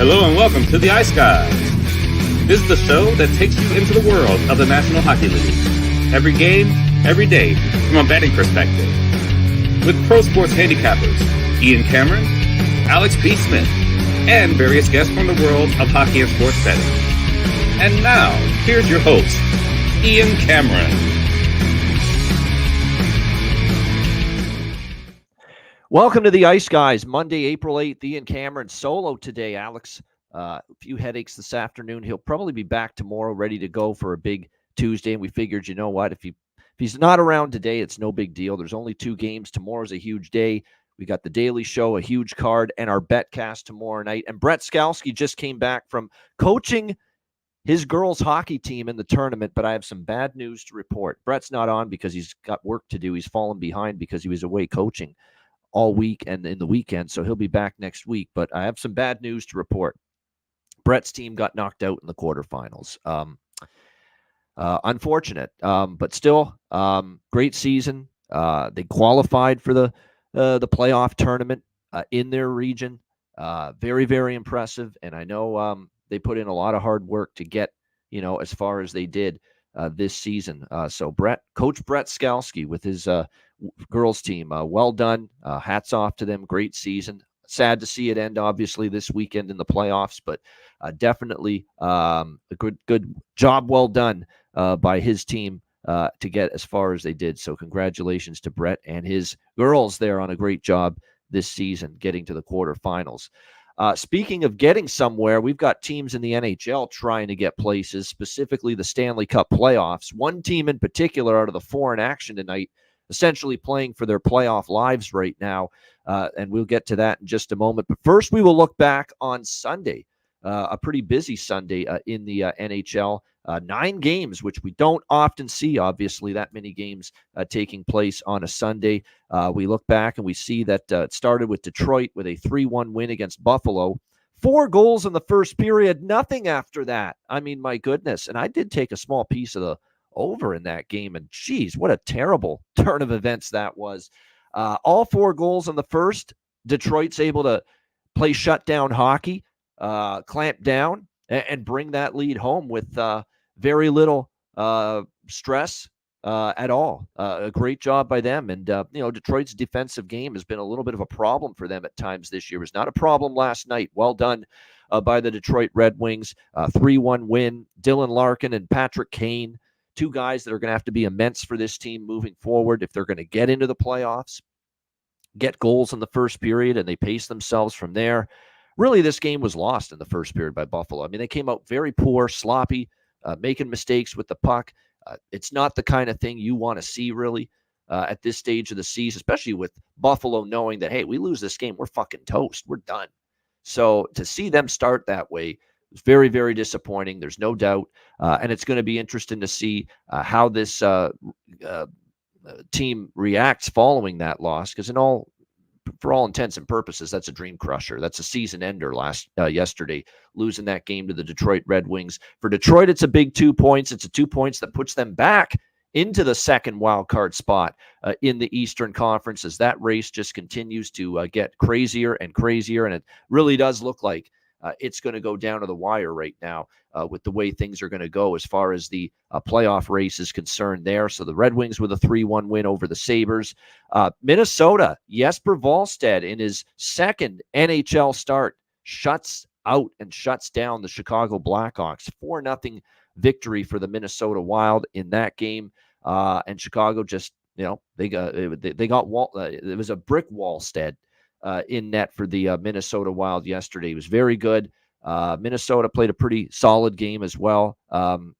Hello and welcome to the Ice Guys. This is the show that takes you into the world of the National Hockey League. Every game, every day, from a betting perspective. With pro sports handicappers, Ian Cameron, Alex P. Smith, and various guests from the world of hockey and sports betting. And now, here's your host, Ian Cameron. Welcome to the Ice Guys, Monday, April 8th. Ian Cameron solo today. Alex, a few headaches this afternoon. He'll probably be back tomorrow, ready to go for a big Tuesday. And we figured, you know what, if he's not around today, it's no big deal. There's only 2 games. Tomorrow's a huge day. We got the Daily Show, a huge card, and our betcast tomorrow night. And Brett Skalski just came back from coaching his girls' hockey team in the tournament, but I have some bad news to report. Brett's not on because he's got work to do. He's fallen behind because he was away coaching all week and in the weekend, so he'll be back next week. But I have some bad news to report. Brett's team got knocked out in the quarterfinals. Unfortunate, but still, great season. They qualified for the playoff tournament in their region. Very, very impressive, and I know they put in a lot of hard work to get, as far as they did this season. So Coach Brett Skalski with his girls team, well done. Hats off to them. Great season. Sad to see it end, obviously, this weekend in the playoffs, but definitely a good job well done by his team to get as far as they did. So congratulations to Brett and his girls there on a great job this season, getting to the quarterfinals. Speaking of getting somewhere, we've got teams in the NHL trying to get places, specifically the Stanley Cup playoffs. One team in particular out of the 4 in action tonight, essentially playing for their playoff lives right now, and we'll get to that in just a moment. But first, we will look back on Sunday, a pretty busy Sunday in the NHL. 9 games, which we don't often see, obviously, that many games taking place on a Sunday. We look back and we see that it started with Detroit with a 3-1 win against Buffalo. 4 goals in the first period, nothing after that. I mean, my goodness. And I did take a small piece of the over in that game, and geez, what a terrible turn of events that was. All 4 goals in the first. Detroit's able to play shutdown hockey, clamp down, and bring that lead home with very little stress at all. A great job by them. And, Detroit's defensive game has been a little bit of a problem for them at times this year. It was not a problem last night. Well done by the Detroit Red Wings. 3-1 win. Dylan Larkin and Patrick Kane, 2 guys that are going to have to be immense for this team moving forward if they're going to get into the playoffs, get goals in the first period, and they pace themselves from there. Really, this game was lost in the first period by Buffalo. I mean, they came out very poor, sloppy, making mistakes with the puck. It's not the kind of thing you want to see, really, at this stage of the season, especially with Buffalo knowing that, hey, we lose this game, we're fucking toast. We're done. So to see them start that way was very, very disappointing. There's no doubt. And it's going to be interesting to see how this team reacts following that loss, because for all intents and purposes, that's a dream crusher. That's a season ender yesterday, losing that game to the Detroit Red Wings. For Detroit, it's a big 2 points. It's a 2 points that puts them back into the second wild card spot in the Eastern Conference, as that race just continues to get crazier and crazier. And it really does look like it's going to go down to the wire right now with the way things are going to go as far as the playoff race is concerned there. So the Red Wings with a 3-1 win over the Sabres. Minnesota, Jesper Wallstedt in his second NHL start shuts out and shuts down the Chicago Blackhawks. 4-0 victory for the Minnesota Wild in that game. And Chicago just, they got it was a brick Wallstedt in net for the Minnesota Wild yesterday. He was very good. Minnesota played a pretty solid game as well.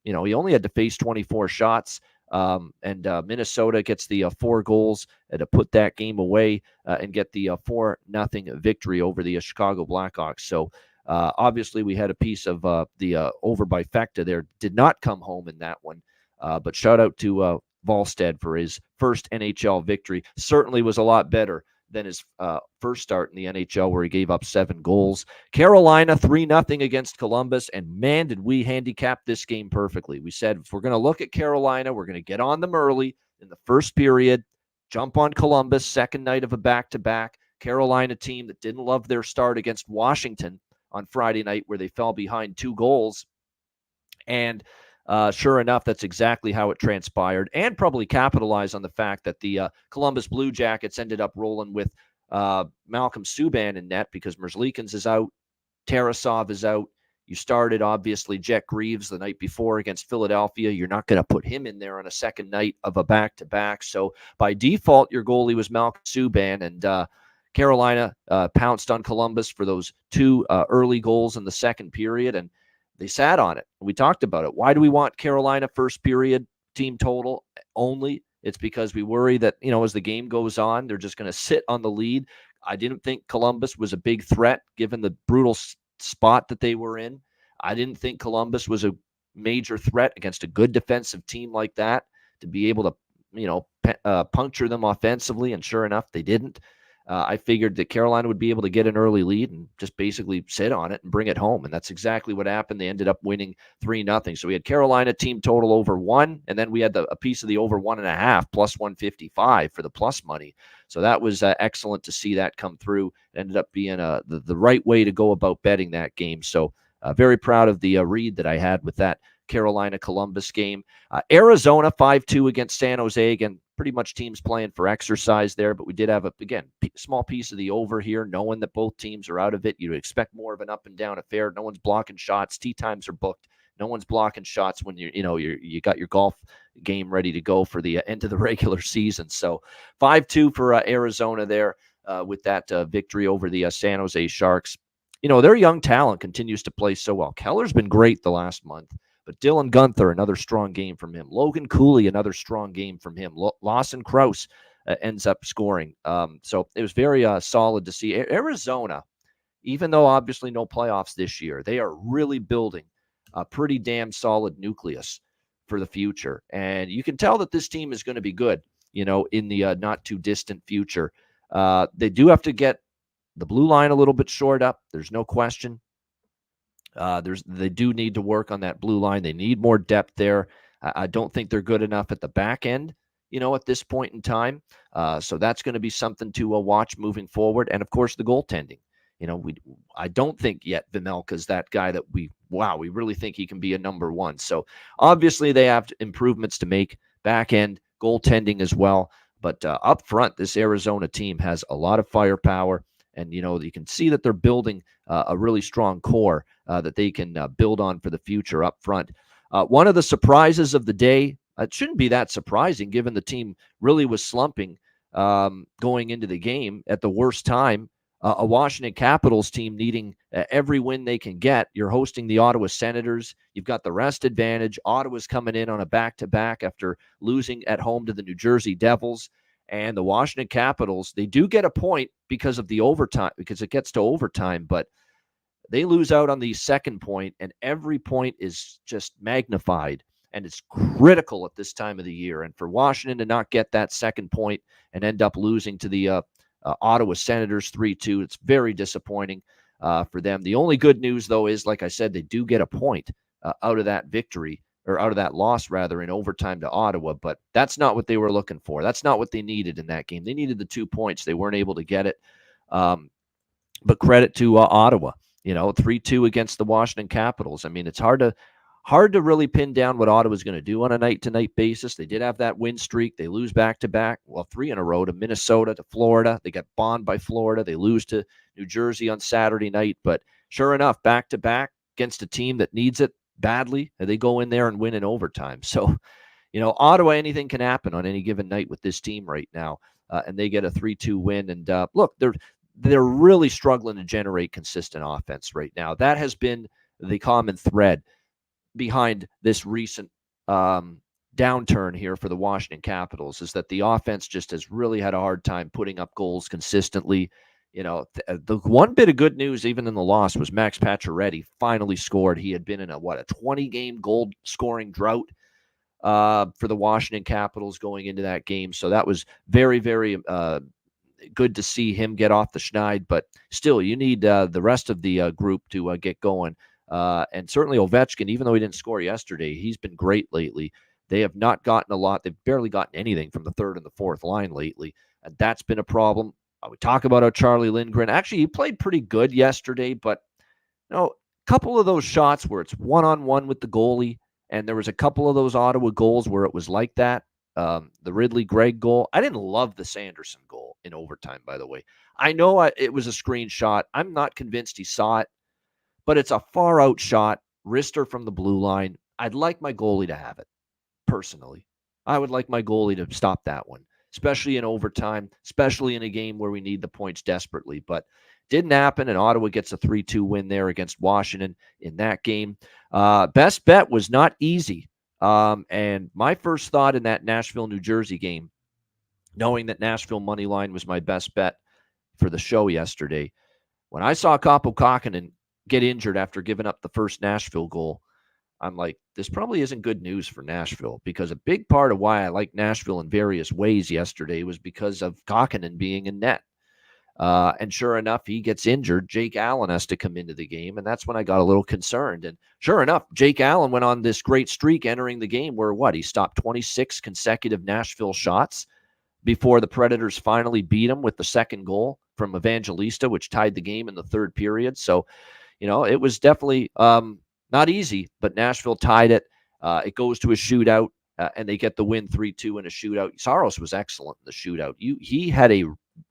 He only had to face 24 shots, and Minnesota gets the 4 goals to put that game away and get the 4-0 victory over the Chicago Blackhawks. So obviously we had a piece of the over by Fecta there. Did not come home in that one, but shout out to Wallstedt for his first NHL victory. Certainly was a lot better than his first start in the NHL, where he gave up 7 goals. Carolina 3-0 against Columbus, and man, did we handicap this game perfectly. We said, if we're going to look at Carolina, we're going to get on them early in the first period, jump on Columbus, second night of a back-to-back. Carolina team that didn't love their start against Washington on Friday night where they fell behind 2 goals. And sure enough, that's exactly how it transpired, and probably capitalized on the fact that the Columbus Blue Jackets ended up rolling with Malcolm Subban in net because Merzlikins is out, Tarasov is out. You started, obviously, Jet Greaves the night before against Philadelphia. You're not going to put him in there on a second night of a back-to-back. So by default, your goalie was Malcolm Subban, and Carolina pounced on Columbus for those 2 early goals in the second period, and they sat on it. We talked about it. Why do we want Carolina first period team total only? It's because we worry that, as the game goes on, they're just going to sit on the lead. I didn't think Columbus was a big threat given the brutal spot that they were in. I didn't think Columbus was a major threat against a good defensive team like that to be able to, puncture them offensively, and sure enough, they didn't. I figured that Carolina would be able to get an early lead and just basically sit on it and bring it home, and that's exactly what happened. They ended up winning 3-0. So we had Carolina team total over 1, and then we had a piece of the over 1.5 plus 155 for the plus money. So that was excellent to see that come through. It ended up being the right way to go about betting that game. So very proud of the read that I had with that Carolina-Columbus game. Arizona 5-2 against San Jose. Again, pretty much teams playing for exercise there, but we did have, small piece of the over here, knowing that both teams are out of it. You'd expect more of an up-and-down affair. No one's blocking shots. Tee times are booked. No one's blocking shots when you got your golf game ready to go for the end of the regular season. So 5-2 for Arizona there with that victory over the San Jose Sharks. Their young talent continues to play so well. Keller's been great the last month. But Dylan Guenther, another strong game from him. Logan Cooley, another strong game from him. Lawson Krause ends up scoring. So it was very solid to see. Arizona, even though obviously no playoffs this year, they are really building a pretty damn solid nucleus for the future. And you can tell that this team is going to be good, in the not too distant future. They do have to get the blue line a little bit shored up. There's no question. They do need to work on that blue line. They need more depth there. I don't think they're good enough at the back end, at this point in time. So that's going to be something to watch moving forward. And of course, the goaltending. I don't think yet Vejmelka's that guy that we really think he can be a number 1. So obviously they have improvements to make, back end, goaltending as well. But up front, this Arizona team has a lot of firepower. And, you can see that they're building a really strong core that they can build on for the future up front. One of the surprises of the day, it shouldn't be that surprising given the team really was slumping going into the game at the worst time. A Washington Capitals team needing every win they can get. You're hosting the Ottawa Senators. You've got the rest advantage. Ottawa's coming in on a back-to-back after losing at home to the New Jersey Devils. And the Washington Capitals, they do get a point because of the overtime, because it gets to overtime, but they lose out on the second point, and every point is just magnified, and it's critical at this time of the year. And for Washington to not get that second point and end up losing to the Ottawa Senators 3-2, it's very disappointing for them. The only good news, though, is, like I said, they do get a point out of that victory, or out of that loss, rather, in overtime to Ottawa. But that's not what they were looking for. That's not what they needed in that game. They needed the 2 points. They weren't able to get it. But credit to Ottawa, 3-2 against the Washington Capitals. I mean, it's hard to really pin down what Ottawa's going to do on a night-to-night basis. They did have that win streak. They lose back-to-back, 3 in a row, to Minnesota, to Florida. They got bombed by Florida. They lose to New Jersey on Saturday night. But sure enough, back-to-back against a team that needs it badly, and they go in there and win in overtime. So, Ottawa, anything can happen on any given night with this team right now, and they get a 3-2 win. And look, they're really struggling to generate consistent offense right now. That has been the common thread behind this recent downturn here for the Washington Capitals, is that the offense just has really had a hard time putting up goals consistently. The one bit of good news, even in the loss, was Max Pacioretty finally scored. He had been in a 20-game goal-scoring drought for the Washington Capitals going into that game. So that was very, very good to see him get off the schneid. But still, you need the rest of the group to get going. And certainly Ovechkin, even though he didn't score yesterday, he's been great lately. They have not gotten a lot. They've barely gotten anything from the third and the fourth line lately. And that's been a problem. We talk about how Charlie Lindgren, actually, he played pretty good yesterday, but couple of those shots where it's one-on-one with the goalie, and there was a couple of those Ottawa goals where it was like that. The Ridley Gregg goal. I didn't love the Sanderson goal in overtime, by the way. I know it was a screenshot. I'm not convinced he saw it, but it's a far-out shot, wrister from the blue line. I'd like my goalie to have it, personally. I would like my goalie to stop that one, especially in overtime, especially in a game where we need the points desperately. But didn't happen, and Ottawa gets a 3-2 win there against Washington in that game. Best bet was not easy. And my first thought in that Nashville, New Jersey game, knowing that Nashville money line was my best bet for the show yesterday, when I saw Kaapo Kähkönen get injured after giving up the first Nashville goal, I'm like, this probably isn't good news for Nashville, because a big part of why I like Nashville in various ways yesterday was because of Kähkönen being in net. And sure enough, he gets injured. Jake Allen has to come into the game, and that's when I got a little concerned. And sure enough, Jake Allen went on this great streak entering the game where he stopped 26 consecutive Nashville shots before the Predators finally beat him with the second goal from Evangelista, which tied the game in the third period. So, it was definitely not easy, but Nashville tied it. It goes to a shootout, and they get the win 3-2 in a shootout. Saros was excellent in the shootout. He had a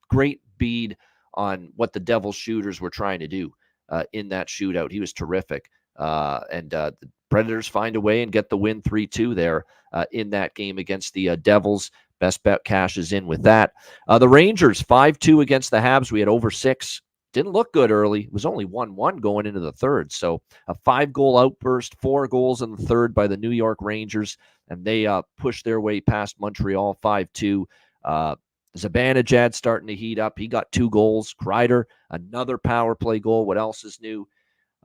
great bead on what the Devils shooters were trying to do in that shootout. He was terrific. And the Predators find a way and get the win 3-2 there in that game against the Devils. Best bet cashes in with that. The Rangers 5-2 against the Habs. We had over 6. Didn't look good early. It was only 1-1 going into the third. So a 5-goal outburst, 4 goals in the third by the New York Rangers, and they pushed their way past Montreal 5-2. Zibanejad starting to heat up. He got 2 goals. Kreider, another power play goal. What else is new?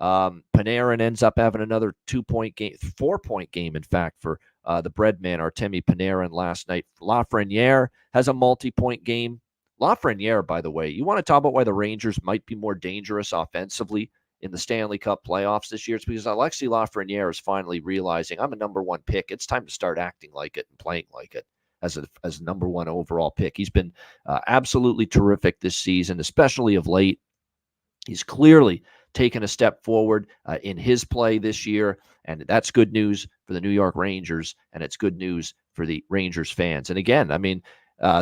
Panarin ends up having another 2-point game, 4-point game, in fact, for the Breadman, Artemi Panarin last night. Lafreniere has a multi-point game. Lafreniere, by the way, you want to talk about why the Rangers might be more dangerous offensively in the Stanley Cup playoffs this year? It's because Alexis Lafreniere is finally realizing, I'm a number 1 pick. It's time to start acting like it and playing like it as a number 1 overall pick. He's been absolutely terrific this season, especially of late. He's clearly taken a step forward in his play this year, and that's good news for the New York Rangers, and it's good news for the Rangers fans. And again, I mean,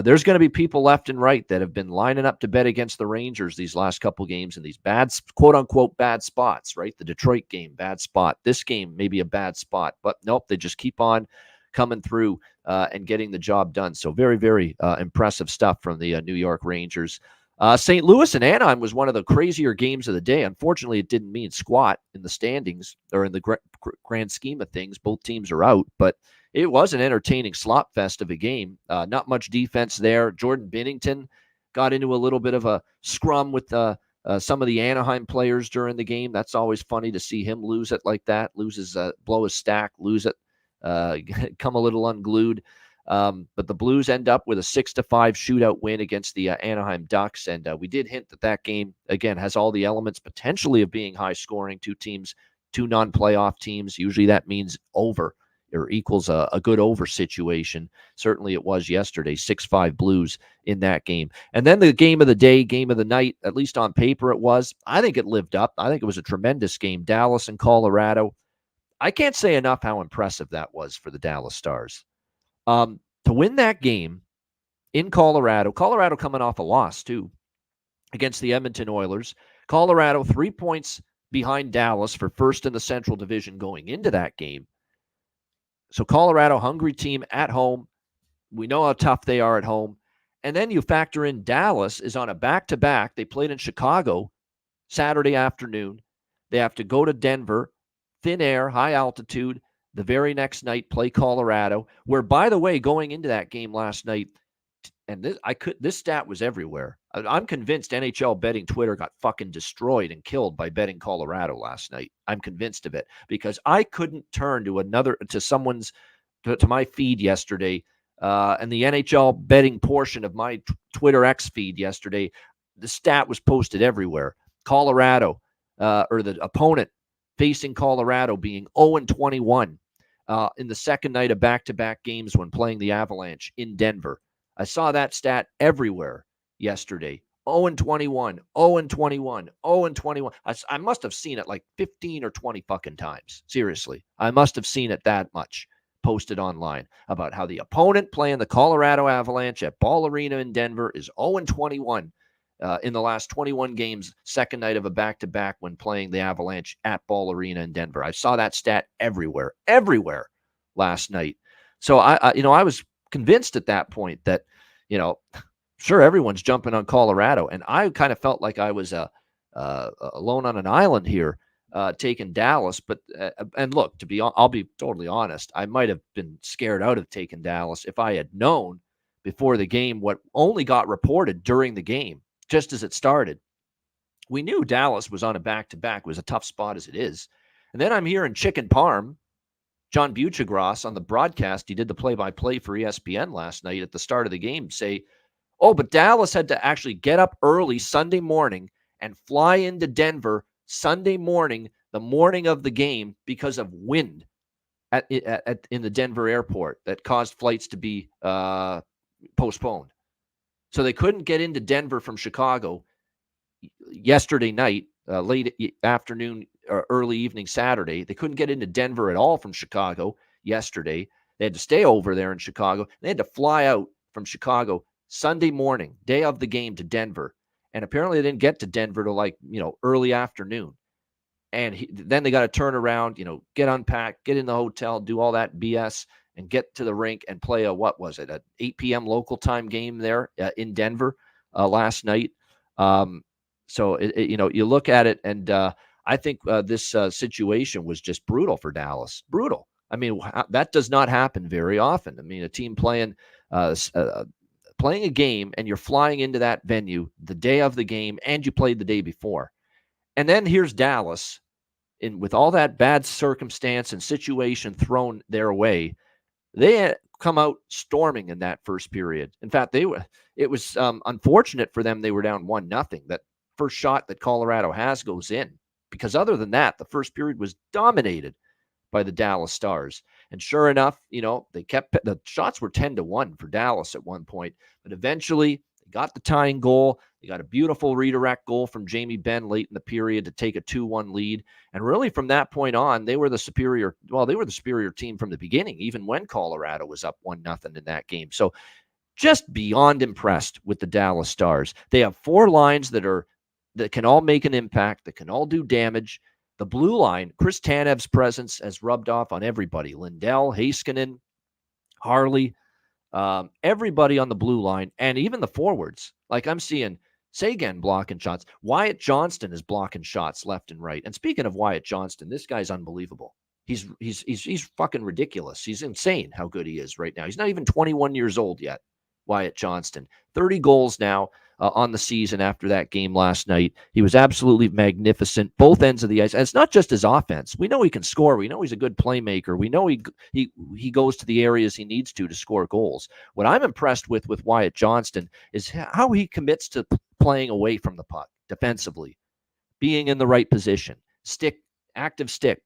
there's going to be people left and right that have been lining up to bet against the Rangers these last couple games in these bad, quote-unquote, bad spots, right? The Detroit game, bad spot. This game, maybe a bad spot. But nope, they just keep on coming through and getting the job done. So very, very impressive stuff from the New York Rangers. St. Louis and Anaheim was one of the crazier games of the day. Unfortunately, it didn't mean squat in the standings or in the grand scheme of things. Both teams are out, but it was an entertaining slop fest of a game. Not much defense there. Jordan Binnington got into a little bit of a scrum with some of the Anaheim players during the game. That's always funny to see him lose it like that, blow his stack, lose it, come a little unglued. But the Blues end up with a 6-5 shootout win against the Anaheim Ducks. And we did hint that game, again, has all the elements potentially of being high scoring. 2 teams, 2 non-playoff teams. Usually that means over or equals a good over situation. Certainly it was yesterday, 6-5 Blues in that game. And then the game of the day, game of the night, at least on paper it was. I think it lived up. I think it was a tremendous game. Dallas and Colorado. I can't say enough how impressive that was for the Dallas Stars. To win that game in Colorado coming off a loss too against the Edmonton Oilers. Colorado 3 points behind Dallas for first in the Central Division going into that game. So Colorado, hungry team at home. We know how tough they are at home. And then you factor in Dallas is on a back-to-back. They played in Chicago Saturday afternoon. They have to go to Denver, thin air, high altitude. The very next night, play Colorado, where, by the way, going into that game last night, and this stat was everywhere. I'm convinced NHL betting Twitter got fucking destroyed and killed by betting Colorado last night. I'm convinced of it because I couldn't turn to my feed yesterday, and the NHL betting portion of my Twitter X feed yesterday. The stat was posted everywhere. Colorado, or the opponent facing Colorado, being 0-21 in the second night of back-to-back games when playing the Avalanche in Denver. I saw that stat everywhere yesterday. 0-21, 0-21, 0-21. I must have seen it like 15 or 20 fucking times. Seriously. I must have seen it that much posted online about how the opponent playing the Colorado Avalanche at Ball Arena in Denver is 0-21 in the last 21 games, second night of a back-to-back when playing the Avalanche at Ball Arena in Denver. I saw that stat everywhere last night. So I was convinced at that point that, sure, everyone's jumping on Colorado, and I kind of felt like I was alone on an island here, taking Dallas. But and look, I'll be totally honest, I might have been scared out of taking Dallas if I had known before the game what only got reported during the game, just as it started. We knew Dallas was on a back-to-back. It was a tough spot as it is. And then I'm hearing Chicken Parm, John Buchagras, on the broadcast. He did the play-by-play for ESPN last night at the start of the game, say, oh, but Dallas had to actually get up early Sunday morning and fly into Denver Sunday morning, the morning of the game, because of wind in the Denver airport that caused flights to be postponed. So they couldn't get into Denver from Chicago yesterday night, late afternoon or early evening Saturday. They couldn't get into Denver at all from Chicago yesterday. They had to stay over there in Chicago. They had to fly out from Chicago Sunday morning, day of the game, to Denver. And apparently they didn't get to Denver till early afternoon. And then they got to turn around, get unpacked, get in the hotel, do all that BS, and get to the rink and play an 8 p.m. local time game there in Denver last night. So you look at it, and I think this situation was just brutal for Dallas. Brutal. I mean, that does not happen very often. I mean, a team playing a game, and you're flying into that venue the day of the game, and you played the day before. And then here's Dallas, with all that bad circumstance and situation thrown their way. They come out storming in that first period. In fact, it was unfortunate for them. They were down 1-0. That first shot that Colorado has goes in, because other than that, the first period was dominated by the Dallas Stars. And sure enough, they kept the shots were 10-1 for Dallas at one point, but eventually they got the tying goal. They got a beautiful redirect goal from Jamie Benn late in the period to take a 2-1 lead. And really from that point on, they were the superior team from the beginning, even when Colorado was up 1-0 in that game. So just beyond impressed with the Dallas Stars. They have four lines that can all make an impact, that can all do damage. The blue line, Chris Tanev's presence has rubbed off on everybody. Lindell, Heiskanen, Harley, everybody on the blue line, and even the forwards. Like, I'm seeing Sagan blocking shots. Wyatt Johnston is blocking shots left and right. And speaking of Wyatt Johnston, this guy's unbelievable. He's fucking ridiculous. He's insane how good he is right now. He's not even 21 years old yet, Wyatt Johnston. 30 goals now on the season after that game last night. He was absolutely magnificent, both ends of the ice. And it's not just his offense. We know he can score. We know he's a good playmaker. We know he goes to the areas he needs to score goals. What I'm impressed with Wyatt Johnston is how he commits to playing away from the puck defensively, being in the right position, active stick,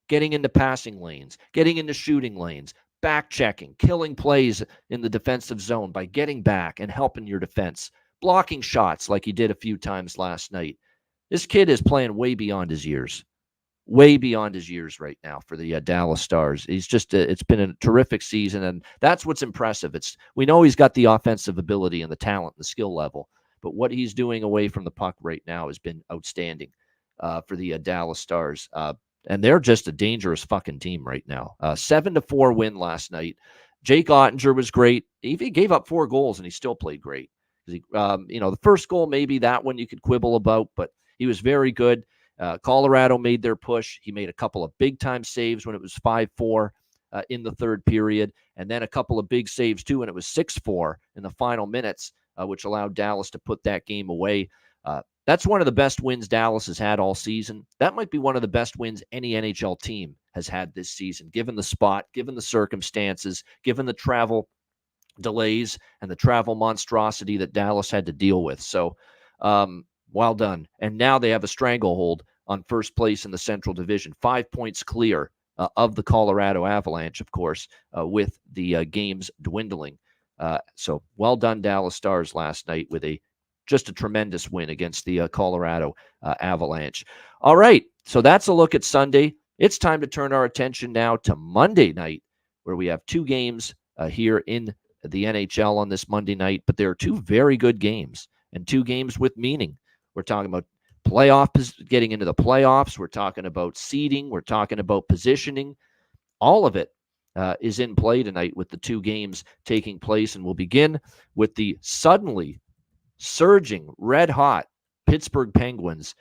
getting into passing lanes, getting into shooting lanes, back checking, killing plays in the defensive zone by getting back and helping your defense, blocking shots like he did a few times last night. This kid is playing way beyond his years right now for the Dallas Stars. He's just it's been a terrific season, and that's what's impressive. We know he's got the offensive ability and the talent, the skill level, but what he's doing away from the puck right now has been outstanding for the Dallas Stars. And they're just a dangerous fucking team right now. 7-4 win last night. Jake Ottinger was great. He gave up 4 goals, and he still played great. The first goal, maybe that one you could quibble about, but he was very good. Colorado made their push. He made a couple of big-time saves when it was 5-4 in the third period, and then a couple of big saves, too, and it was 6-4 in the final minutes, which allowed Dallas to put that game away. That's one of the best wins Dallas has had all season. That might be one of the best wins any NHL team has had this season, given the spot, given the circumstances, given the travel delays and the travel monstrosity that Dallas had to deal with. So, well done. And now they have a stranglehold on first place in the Central Division, 5 points clear of the Colorado Avalanche, of course, with the games dwindling. So well done, Dallas Stars, last night with a just a tremendous win against the Colorado Avalanche. All right, so that's a look at Sunday. It's time to turn our attention now to Monday night, where we have two games here in the NHL on this Monday night, but there are two very good games and two games with meaning. We're talking about getting into the playoffs. We're talking about seeding. We're talking about positioning. All of it is in play tonight with the two games taking place, and we'll begin with the suddenly surging, red-hot Pittsburgh Penguins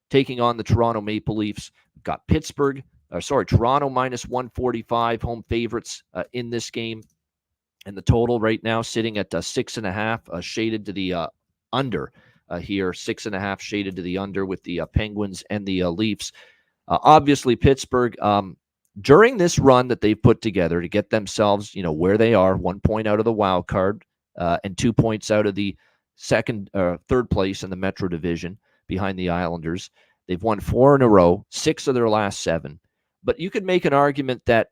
taking on the Toronto Maple Leafs. We've got Toronto minus 145 home favorites in this game. And the total right now sitting at 6.5, shaded to the under here. 6.5 shaded to the under with the Penguins and the Leafs. Obviously, Pittsburgh, during this run that they've put together to get themselves, where they are, 1 point out of the wild card and 2 points out of the third place in the Metro Division behind the Islanders. They've won 4 in a row, 6 of their last 7. But you could make an argument that,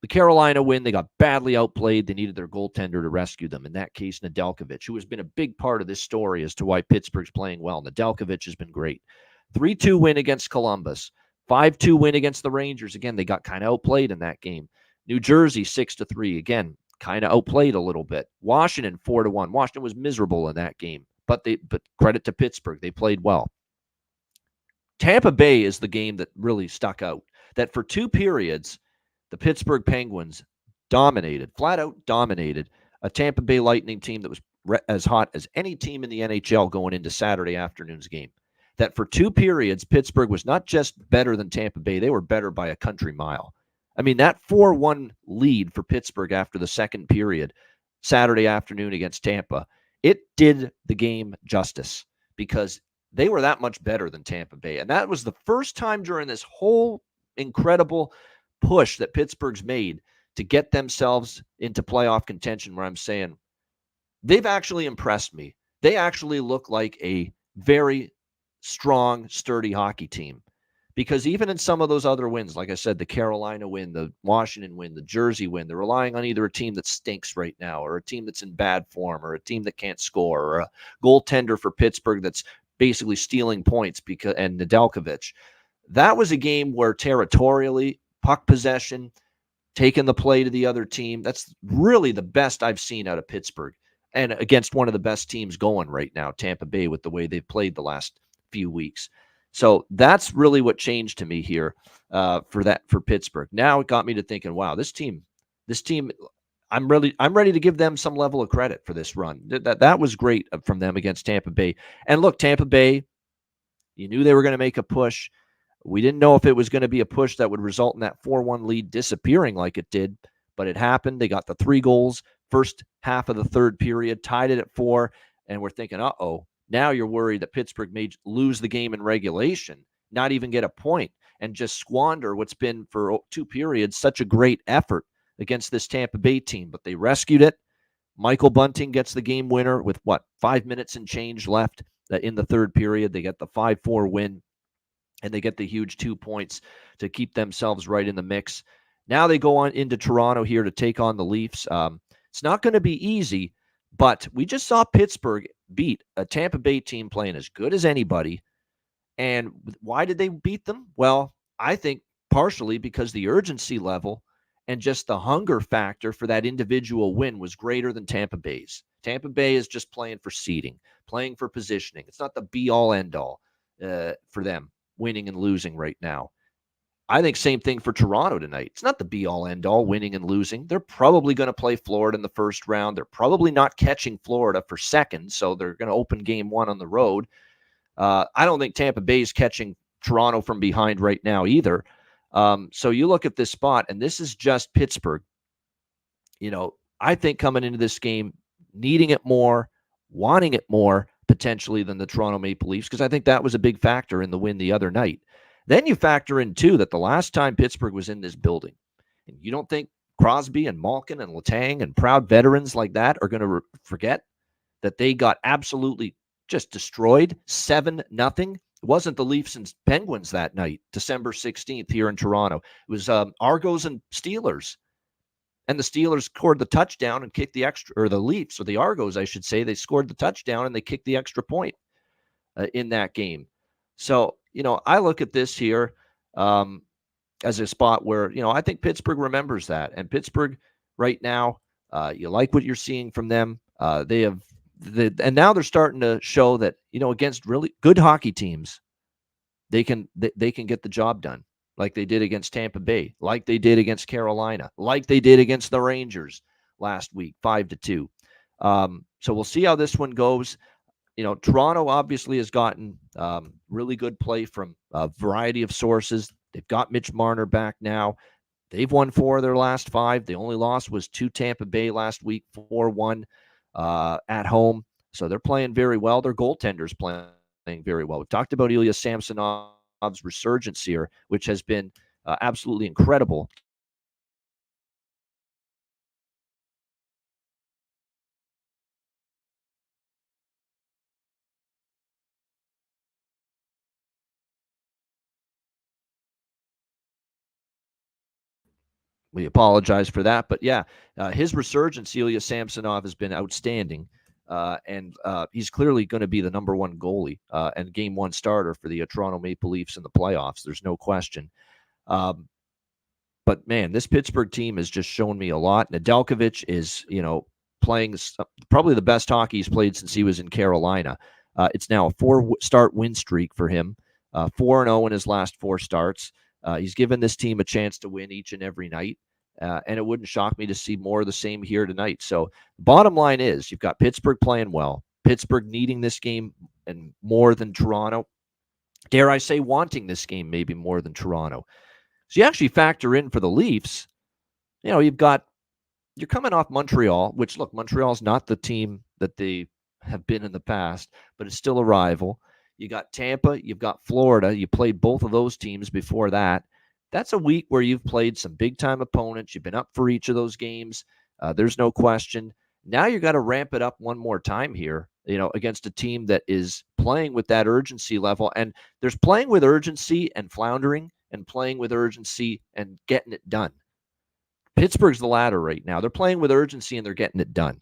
the Carolina win, they got badly outplayed. They needed their goaltender to rescue them. In that case, Nedeljkovic, who has been a big part of this story as to why Pittsburgh's playing well. Nedeljkovic has been great. 3-2 win against Columbus. 5-2 win against the Rangers. Again, they got kind of outplayed in that game. New Jersey, 6-3. Again, kind of outplayed a little bit. Washington, 4-1. Washington was miserable in that game. But credit to Pittsburgh. They played well. Tampa Bay is the game that really stuck out. That for 2 periods, the Pittsburgh Penguins flat out dominated a Tampa Bay Lightning team that was as hot as any team in the NHL going into Saturday afternoon's game. That for 2 periods, Pittsburgh was not just better than Tampa Bay, they were better by a country mile. I mean, that 4-1 lead for Pittsburgh after the second period, Saturday afternoon against Tampa, it did the game justice because they were that much better than Tampa Bay. And that was the first time during this whole incredible push that Pittsburgh's made to get themselves into playoff contention where I'm saying they've actually impressed me. They actually look like a very strong, sturdy hockey team. Because even in some of those other wins, like I said, the Carolina win, the Washington win, the Jersey win, they're relying on either a team that stinks right now or a team that's in bad form or a team that can't score or a goaltender for Pittsburgh that's basically stealing points and Nedeljkovic. That was a game where territorially, puck possession, taking the play to the other team, that's really the best I've seen out of Pittsburgh. And against one of the best teams going right now, Tampa Bay, with the way they've played the last few weeks. So that's really what changed to me here for Pittsburgh. Now it got me to thinking, wow, this team, I'm ready to give them some level of credit for this run. That was great from them against Tampa Bay. And look, Tampa Bay, you knew they were going to make a push. We didn't know if it was going to be a push that would result in that 4-1 lead disappearing like it did, but it happened. They got the 3 goals, first half of the third period, tied it at 4, and we're thinking, uh-oh, now you're worried that Pittsburgh may lose the game in regulation, not even get a point, and just squander what's been for 2 periods such a great effort against this Tampa Bay team. But they rescued it. Michael Bunting gets the game winner with 5 minutes and change left in the third period. They get the 5-4 win. And they get the huge 2 points to keep themselves right in the mix. Now they go on into Toronto here to take on the Leafs. It's not going to be easy, but we just saw Pittsburgh beat a Tampa Bay team playing as good as anybody. And why did they beat them? Well, I think partially because the urgency level and just the hunger factor for that individual win was greater than Tampa Bay's. Tampa Bay is just playing for seeding, playing for positioning. It's not the be-all, end-all for them, winning and losing right now. I think same thing for Toronto tonight. It's not the be-all, end-all, winning and losing. They're probably going to play Florida in the first round. They're probably not catching Florida for second, so they're going to open game 1 on the road. I don't think Tampa Bay is catching Toronto from behind right now either. So you look at this spot, and this is just Pittsburgh. I think coming into this game, needing it more, wanting it more, potentially than the Toronto Maple Leafs, because I think that was a big factor in the win the other night. Then you factor in, too, that the last time Pittsburgh was in this building, and you don't think Crosby and Malkin and Letang and proud veterans like that are going to forget that they got absolutely just destroyed 7-0. It wasn't the Leafs and Penguins that night, December 16th here in Toronto. It was Argos and Steelers. And the Steelers scored the touchdown and kicked the extra, or the Leafs, or the Argos, I should say, they scored the touchdown and they kicked the extra point in that game. So, I look at this here as a spot where, I think Pittsburgh remembers that. And Pittsburgh right now, you like what you're seeing from them. And now they're starting to show that, against really good hockey teams, they can get the job done, like they did against Tampa Bay, like they did against Carolina, like they did against the Rangers last week, 5-2. So we'll see how this one goes. Toronto obviously has gotten really good play from a variety of sources. They've got Mitch Marner back now. They've won 4 of their last 5. The only loss was to Tampa Bay last week, 4-1 at home. So they're playing very well. Their goaltender's playing very well. We've talked about Ilya Samsonov's resurgence here, which has been absolutely incredible. We apologize for that. But yeah, his resurgence, Ilya Samsonov, has been outstanding. And he's clearly going to be the number 1 goalie and game 1 starter for the Toronto Maple Leafs in the playoffs. There's no question. But man, this Pittsburgh team has just shown me a lot. Nedeljkovic is, playing probably the best hockey he's played since he was in Carolina. It's now a 4-start win streak for him, 4-0 in his last 4 starts. He's given this team a chance to win each and every night. And it wouldn't shock me to see more of the same here tonight. So bottom line is you've got Pittsburgh playing well, Pittsburgh needing this game and more than Toronto. Dare I say wanting this game maybe more than Toronto. So you actually factor in for the Leafs, you're coming off Montreal, which, look, Montreal's not the team that they have been in the past, but it's still a rival. You got Tampa, you've got Florida. You played both of those teams before that. That's a week where you've played some big-time opponents. You've been up for each of those games. There's no question. Now you got to ramp it up one more time here, against a team that is playing with that urgency level. And there's playing with urgency and floundering and playing with urgency and getting it done. Pittsburgh's the latter right now. They're playing with urgency and they're getting it done.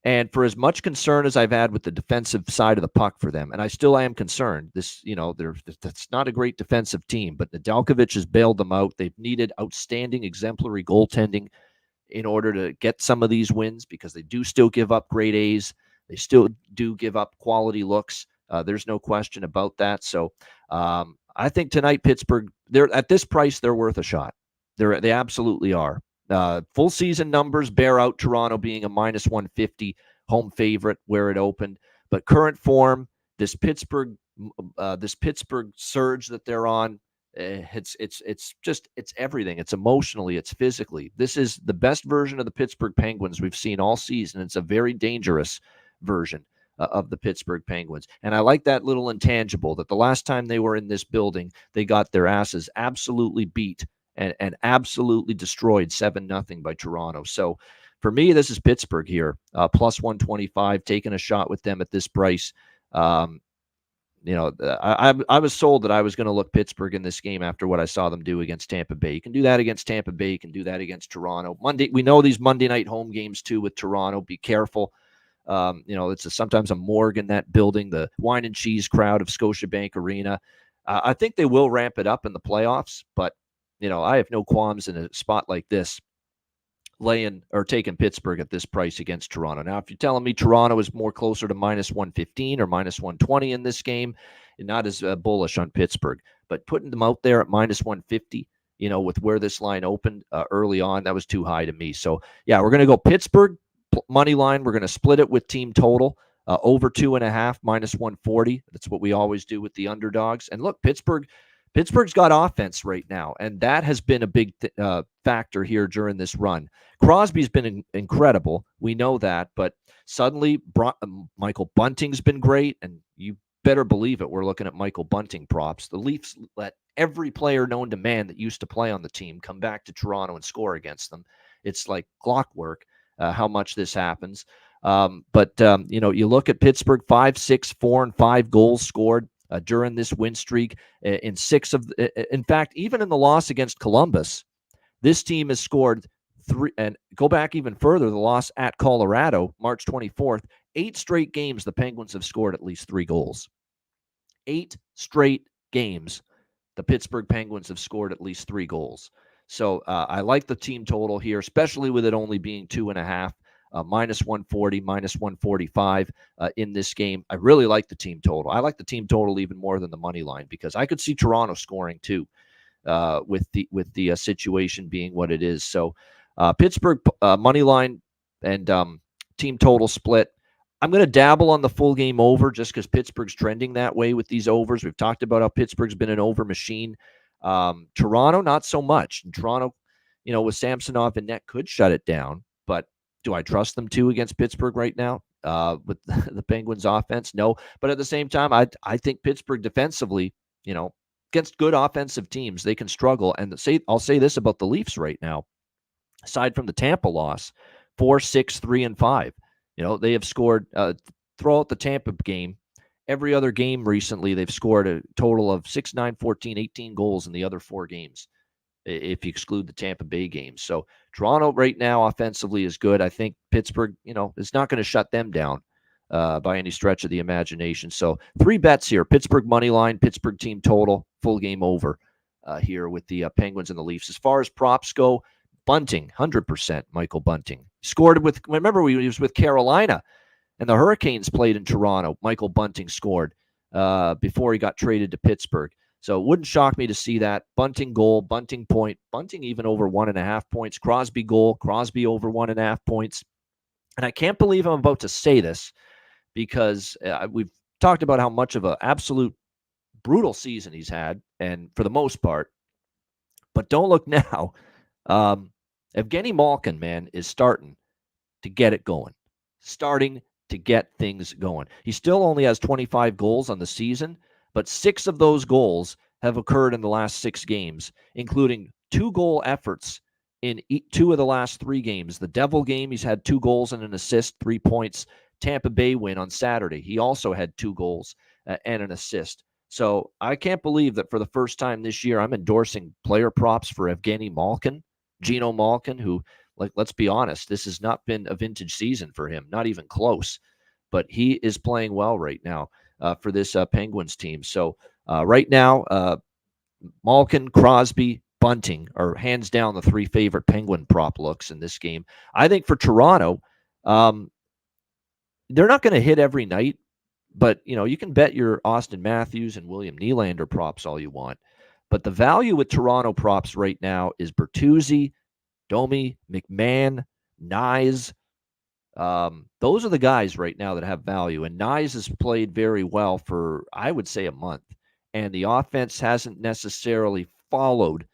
And for as much concern as I've had with the defensive side of the puck for them, and I still am concerned, that's not a great defensive team, but Nedeljkovic has bailed them out. They've needed outstanding, exemplary goaltending in order to get some of these wins because they do still give up grade A's. They still do give up quality looks. There's no question about that. So I think tonight Pittsburgh, they're at this price, they're worth a shot. They absolutely are. Full season numbers bear out Toronto being a -150 home favorite where it opened, but current form, this Pittsburgh surge that they're on, it's everything. It's emotionally, it's physically. This is the best version of the Pittsburgh Penguins we've seen all season. It's a very dangerous version of the Pittsburgh Penguins. And I like that little intangible that the last time they were in this building, they got their asses absolutely beat and absolutely destroyed 7-0 by Toronto. So for me, this is Pittsburgh here, plus 125, taking a shot with them at this price. I was sold that I was going to look Pittsburgh in this game after what I saw them do against Tampa Bay. You can do that against Tampa Bay. You can do that against Toronto. We know these Monday night home games too with Toronto. Be careful. It's sometimes a morgue in that building, the wine and cheese crowd of Scotiabank Arena. I think they will ramp it up in the playoffs, but I have no qualms in a spot like this laying or taking Pittsburgh at this price against Toronto. Now, if you're telling me Toronto is more closer to -115 or -120 in this game, you're not as bullish on Pittsburgh. But putting them out there at -150, with where this line opened early on, that was too high to me. So, yeah, we're going to go Pittsburgh money line. We're going to split it with team total. Over 2.5, -140. That's what we always do with the underdogs. And look, Pittsburgh's got offense right now, and that has been a big factor here during this run. Crosby's been incredible. We know that, but suddenly Michael Bunting's been great, and you better believe it. We're looking at Michael Bunting props. The Leafs let every player known to man that used to play on the team come back to Toronto and score against them. It's like clockwork how much this happens. But you look at Pittsburgh, 5, 6, 4, and 5 goals scored during this win streak. In fact, even in the loss against Columbus, this team has scored and go back even further, the loss at Colorado, March 24th, 8 straight games the Penguins have scored at least 3 goals. 8 straight games the Pittsburgh Penguins have scored at least 3 goals. So I like the team total here, especially with it only being 2.5, minus 140, minus 145 in this game. I really like the team total. I like the team total even more than the money line because I could see Toronto scoring too with the situation being what it is. So Pittsburgh money line and team total split. I'm going to dabble on the full game over just because Pittsburgh's trending that way with these overs. We've talked about how Pittsburgh's been an over machine. Toronto, not so much. And Toronto, with Samsonov and net could shut it down. But do I trust them to against Pittsburgh right now with the Penguins offense? No. But at the same time, I think Pittsburgh defensively, against good offensive teams, they can struggle. And I'll say this about the Leafs right now. Aside from the Tampa loss, 4, 6, 3, and 5. They have scored throughout the Tampa game. Every other game recently, they've scored a total of 6, 9, 14, 18 goals in the other 4 games, if you exclude the Tampa Bay games. So Toronto right now offensively is good. I think Pittsburgh, is not going to shut them down by any stretch of the imagination. So 3 bets here. Pittsburgh money line, Pittsburgh team total, full game over here with the Penguins and the Leafs. As far as props go, Bunting, 100%, Michael Bunting. Remember, he was with Carolina, and the Hurricanes played in Toronto. Michael Bunting scored before he got traded to Pittsburgh. So it wouldn't shock me to see that. Bunting goal, Bunting point, Bunting even over 1.5 points. Crosby goal, Crosby over 1.5 points. And I can't believe I'm about to say this because we've talked about how much of an absolute brutal season he's had, and for the most part. But don't look now. Evgeny Malkin, man, is starting to get it going. Starting to get things going. He still only has 25 goals on the season, but 6 of those goals have occurred in the last 6 games, including 2 goal efforts in 2 of the last 3 games. The Devil game, he's had 2 goals and an assist, 3 points. Tampa Bay win on Saturday. He also had 2 goals and an assist. So I can't believe that for the first time this year, I'm endorsing player props for Evgeny Malkin. Geno Malkin, who, let's be honest, this has not been a vintage season for him, not even close. But he is playing well right now for this Penguins team. So right now, Malkin, Crosby, Bunting are hands down the 3 favorite Penguin prop looks in this game. I think for Toronto, they're not going to hit every night, but you can bet your Austin Matthews and William Nylander props all you want. But the value with Toronto props right now is Bertuzzi, Domi, McMahon, Nyes. Those are the guys right now that have value. And Nyes has played very well for, I would say, a month. And the offense hasn't necessarily followed,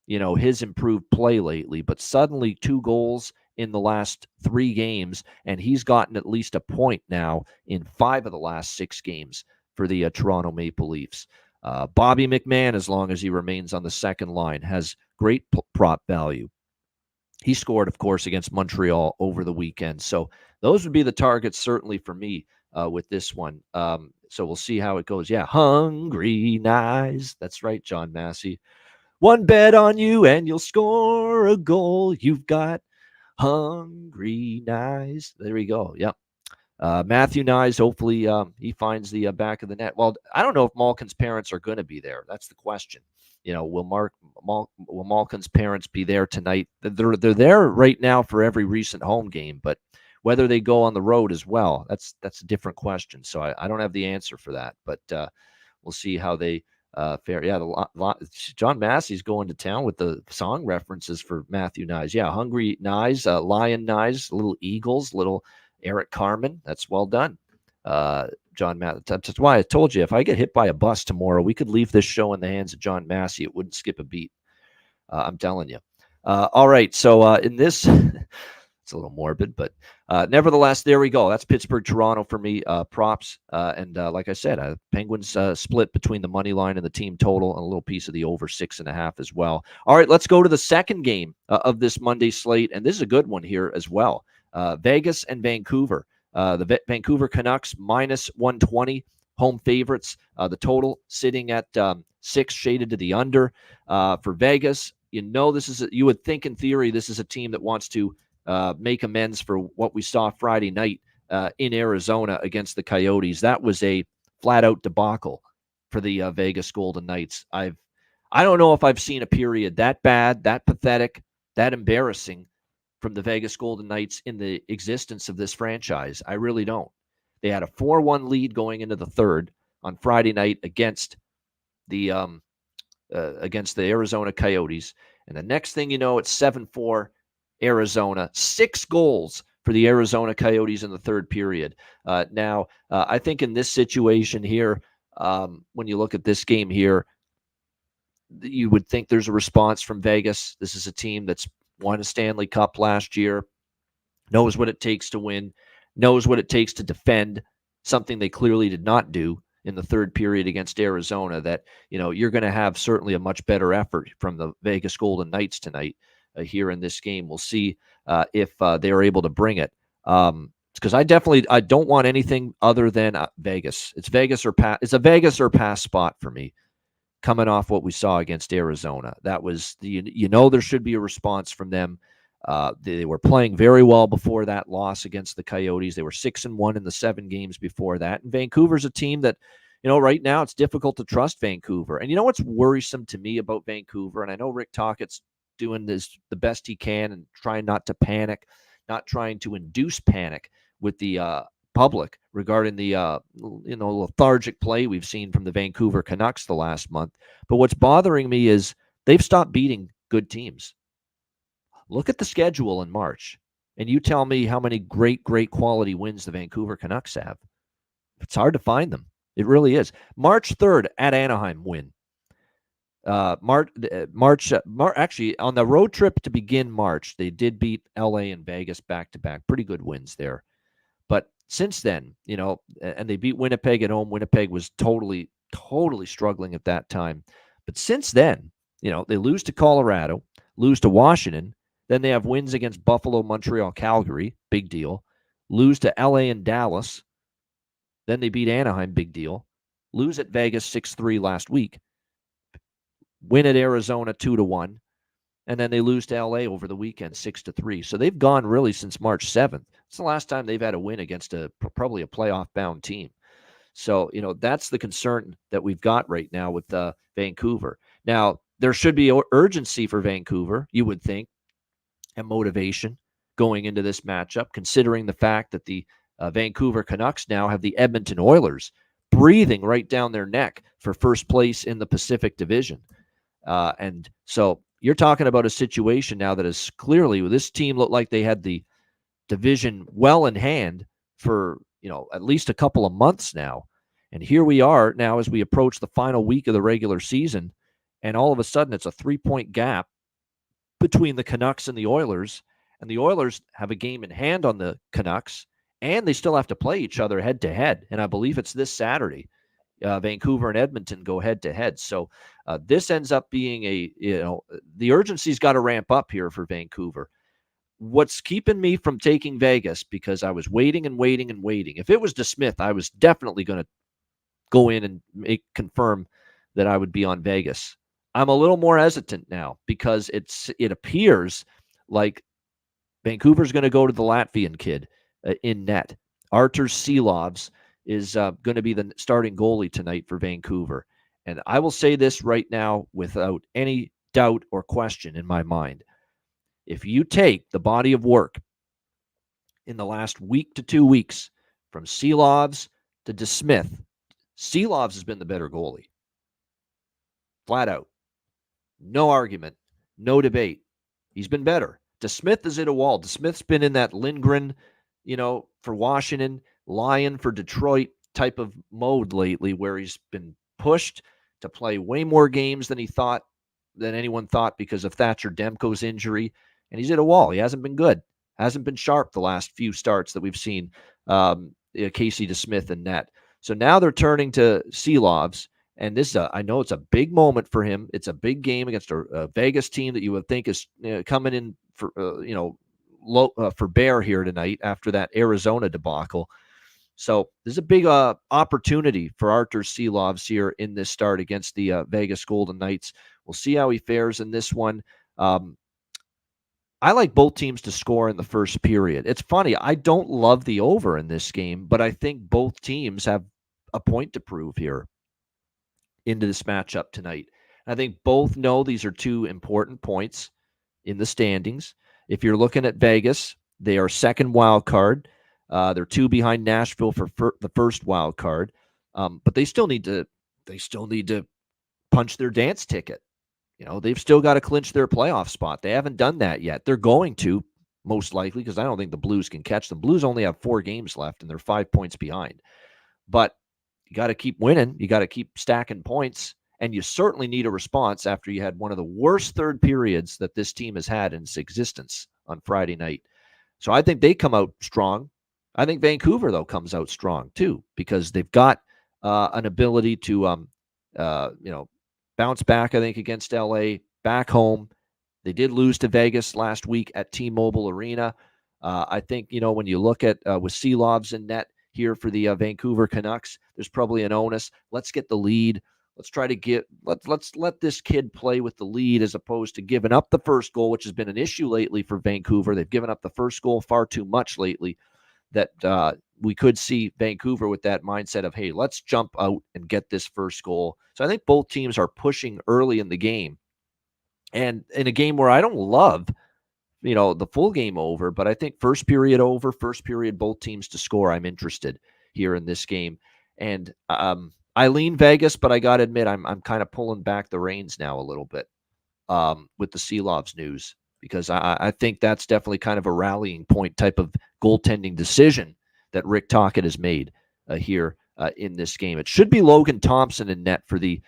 his improved play lately. But suddenly 2 goals in the last 3 games, and he's gotten at least a point now in 5 of the last 6 games for the Toronto Maple Leafs. Bobby McMahon, as long as he remains on the second line, has great prop value. He scored, of course, against Montreal over the weekend. So those would be the targets, certainly, for me with this one. So we'll see how it goes. Yeah, Hungry Nice. That's right, John Massey. 1 bet on you, and you'll score a goal. You've got Hungry Nice. There we go. Yep. Matthew Nyes, hopefully he finds the back of the net. Well, I don't know if Malkin's parents are going to be there. That's the question. Will Malkin's parents be there tonight? They're there right now for every recent home game, but whether they go on the road as well, that's a different question. So I don't have the answer for that, but we'll see how they fare. Yeah, John Massey's going to town with the song references for Matthew Nyes. Yeah, Hungry Nyes, Lion Nyes, little Eagles, little Eric Carmen. That's well done. John Massey. That's why I told you, if I get hit by a bus tomorrow, we could leave this show in the hands of John Massey. It wouldn't skip a beat. I'm telling you. All right. So in this, it's a little morbid, but nevertheless, there we go. That's Pittsburgh, Toronto for me. Props. And like I said, Penguins split between the money line and the team total, and a little piece of the over 6.5 as well. All right. Let's go to the second game of this Monday slate. And this is a good one here as well. Vegas and Vancouver. The Vancouver Canucks minus 120, home favorites. The total sitting at 6, shaded to the under. For Vegas, you would think in theory this is a team that wants to make amends for what we saw Friday night in Arizona against the Coyotes. That was a flat-out debacle for the Vegas Golden Knights. I don't know if I've seen a period that bad, that pathetic, that embarrassing from the Vegas Golden Knights in the existence of this franchise. I really don't. They had a 4-1 lead going into the third on Friday night against the Arizona Coyotes. And the next thing you know, it's 7-4 Arizona. 6 goals for the Arizona Coyotes in the third period. Now, I think in this situation here, when you look at this game here, you would think there's a response from Vegas. This is a team that's won a Stanley Cup last year, knows what it takes to win, knows what it takes to defend, something they clearly did not do in the third period against Arizona. That, you're going to have certainly a much better effort from the Vegas Golden Knights tonight here in this game. We'll see if they are able to bring it. Because I don't want anything other than Vegas. It's Vegas or pass. It's a Vegas or pass spot for me, coming off what we saw against Arizona. That was there should be a response from them. They were playing very well before that loss against the Coyotes. They were 6-1 in the 7 games before that. And Vancouver's a team that, right now it's difficult to trust Vancouver. And what's worrisome to me about Vancouver, and I know Rick Tockett's doing the best he can and trying not to panic, not trying to induce panic with the public regarding the lethargic play we've seen from the Vancouver Canucks the last month. But what's bothering me is they've stopped beating good teams. Look at the schedule in March, and you tell me how many great quality wins the Vancouver Canucks have. It's hard to find them. It really is. March 3rd at Anaheim win. Actually, on the road trip to begin March, they did beat LA and Vegas back-to-back. Pretty good wins there. But since then, and they beat Winnipeg at home. Winnipeg was totally struggling at that time. But since then, they lose to Colorado, lose to Washington. Then they have wins against Buffalo, Montreal, Calgary, big deal. Lose to LA and Dallas. Then they beat Anaheim, big deal. Lose at Vegas 6-3 last week. Win at Arizona 2-1. And then they lose to LA over the weekend 6-3. So they've gone really since March 7th. It's the last time they've had a win against probably a playoff-bound team. So, that's the concern that we've got right now with Vancouver. Now, there should be urgency for Vancouver, you would think, and motivation going into this matchup, considering the fact that the Vancouver Canucks now have the Edmonton Oilers breathing right down their neck for first place in the Pacific Division. And so you're talking about a situation now that is clearly, this team looked like they had the division well in hand for, at least a couple of months now. And here we are now as we approach the final week of the regular season, and all of a sudden it's a 3-point gap between the Canucks and the Oilers, and the Oilers have a game in hand on the Canucks, and they still have to play each other head-to-head, and I believe it's this Saturday. Vancouver and Edmonton go head-to-head, so this ends up being the urgency's got to ramp up here for Vancouver. What's keeping me from taking Vegas, because I was waiting and waiting and waiting. If it was DeSmith, I was definitely going to go in and confirm that I would be on Vegas. I'm a little more hesitant now because it appears like Vancouver's going to go to the Latvian kid in net. Arturs Silovs is going to be the starting goalie tonight for Vancouver. And I will say this right now without any doubt or question in my mind. If you take the body of work in the last week to 2 weeks from Silovs to DeSmith, Silovs has been the better goalie. Flat out. No argument. No debate. He's been better. DeSmith is at a wall. DeSmith's been in that Lindgren, for Washington, Lyon for Detroit type of mode lately, where he's been pushed to play way more games than anyone thought because of Thatcher Demko's injury. And he's at a wall. He hasn't been good. Hasn't been sharp the last few starts that we've seen Casey DeSmith in net. So now they're turning to Silovs. And this, I know it's a big moment for him. It's a big game against a Vegas team that you would think is coming in for, for bear here tonight after that Arizona debacle. So there's a big opportunity for Artur Silovs here in this start against the Vegas Golden Knights. We'll see how he fares in this one. I like both teams to score in the first period. It's funny. I don't love the over in this game, but I think both teams have a point to prove here into this matchup tonight. I think both know these are two important points in the standings. If you're looking at Vegas, they are second wild card. They're two behind Nashville for the first wild card, but they still need to punch their dance ticket. They've still got to clinch their playoff spot. They haven't done that yet. They're going to, most likely, because I don't think the Blues can catch them. Blues only have 4 games left, and they're 5 points behind. But you got to keep winning. You got to keep stacking points. And you certainly need a response after you had one of the worst third periods that this team has had in its existence on Friday night. So I think they come out strong. I think Vancouver, though, comes out strong, too, because they've got an ability to, bounce back, I think, against LA, back home. They did lose to Vegas last week at T-Mobile Arena. I think, when you look at with Silovs in net here for the Vancouver Canucks, there's probably an onus. Let's get the lead. Let's try to let's let this kid play with the lead as opposed to giving up the first goal, which has been an issue lately for Vancouver. They've given up the first goal far too much lately. That we could see Vancouver with that mindset of, hey, let's jump out and get this first goal. So I think both teams are pushing early in the game. And in a game where I don't love, the full game over, but I think first period over, first period, both teams to score, I'm interested here in this game. And I lean Vegas, but I got to admit, I'm kind of pulling back the reins now a little bit with the Silovs news, because I think that's definitely kind of a rallying point type of goaltending decision that Rick Tocchet has made here in this game. It should be Logan Thompson in net for the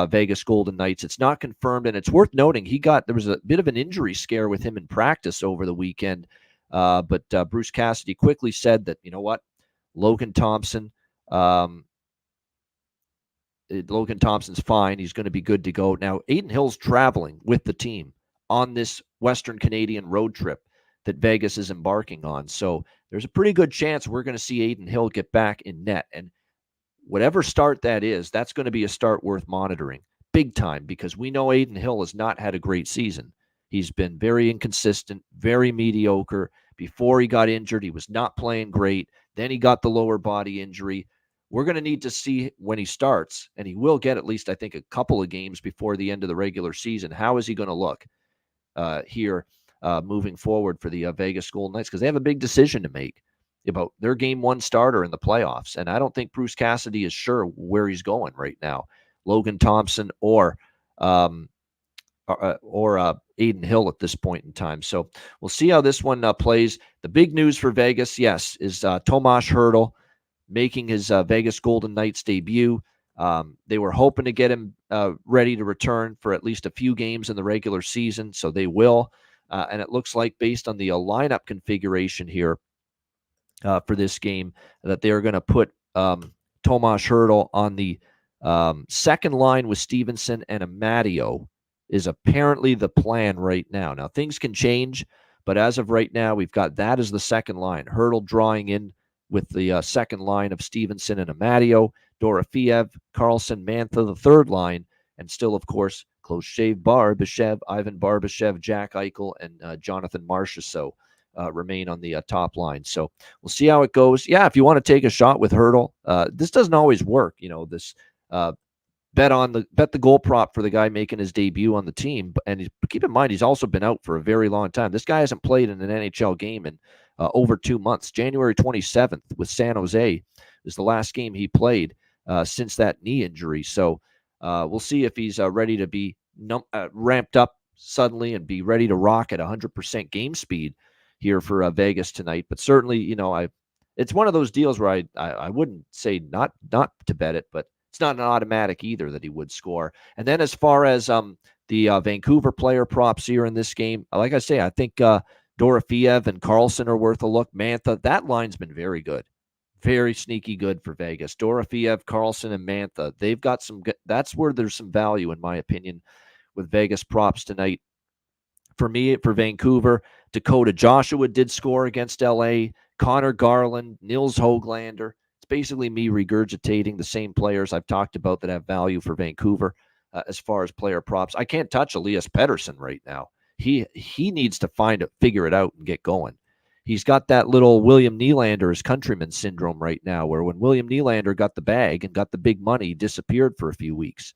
Vegas Golden Knights. It's not confirmed, and it's worth noting there was a bit of an injury scare with him in practice over the weekend, but Bruce Cassidy quickly said that, you know what, Logan Thompson's fine. He's going to be good to go. Now, Adin Hill's traveling with the team on this Western Canadian road trip that Vegas is embarking on. So there's a pretty good chance we're going to see Adin Hill get back in net. And whatever start that is, that's going to be a start worth monitoring big time, because we know Adin Hill has not had a great season. He's been very inconsistent, very mediocre. Before he got injured, he was not playing great. Then he got the lower body injury. We're going to need to see when he starts, and he will get at least, I think, a couple of games before the end of the regular season. How is he going to look here moving forward for the Vegas Golden Knights? Because they have a big decision to make about their game one starter in the playoffs. And I don't think Bruce Cassidy is sure where he's going right now. Logan Thompson or Adin Hill at this point in time. So we'll see how this one plays. The big news for Vegas, yes, is Tomas Hertl making his Vegas Golden Knights debut. They were hoping to get him ready to return for at least a few games in the regular season, so they will. And it looks like, based on the lineup configuration here for this game, that they are going to put Tomas Hertl on the second line with Stevenson and Amadio is apparently the plan right now. Now, things can change, but as of right now, we've got that as the second line. Hertl drawing in with the second line of Stevenson and Amadio, Dorofeev, Carlson, Mantha, the third line, and still, of course, close shave Barbashev, Ivan Barbashev, Jack Eichel, and Jonathan Marchessault remain on the top line. So we'll see how it goes. Yeah, if you want to take a shot with Hertl, this doesn't always work. This bet the goal prop for the guy making his debut on the team. And keep in mind, he's also been out for a very long time. This guy hasn't played in an NHL game in over 2 months. January 27th with San Jose is the last game he played since that knee injury. So we'll see if he's ready to be ramped up suddenly and be ready to rock at 100% game speed here for Vegas tonight. But certainly, it's one of those deals where I wouldn't say not to bet it, but it's not an automatic either that he would score. And then as far as the Vancouver player props here in this game, like I say, I think Dorofeev and Carlson are worth a look. Mantha, that line's been very good. Very sneaky good for Vegas. Dorofeev, Carlson, and Mantha, they've got some good. That's where there's some value, in my opinion, with Vegas props tonight. For me, for Vancouver, Dakota Joshua did score against LA. Connor Garland, Nils Höglander. It's It's basically me regurgitating the same players I've talked about that have value for Vancouver as far as player props. I can't touch Elias Pettersson right now. He needs to figure it out and get going. He's got that little William Nylander, his countryman syndrome right now, where when William Nylander got the bag and got the big money, he disappeared for a few weeks.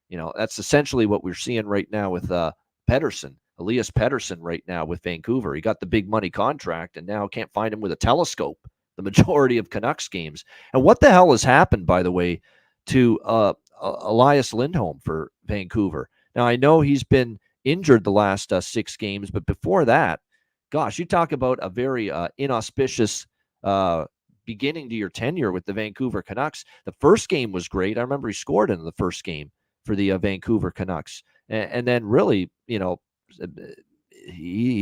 That's essentially what we're seeing right now with Pettersson, Elias Pettersson right now with Vancouver. He got the big money contract and now can't find him with a telescope the majority of Canucks games. And what the hell has happened, by the way, to Elias Lindholm for Vancouver? Now, I know he's been injured the last 6 games, but before that, gosh, you talk about a very inauspicious beginning to your tenure with the Vancouver Canucks. The first game was great. I remember he scored in the first game for the Vancouver Canucks. And then really, he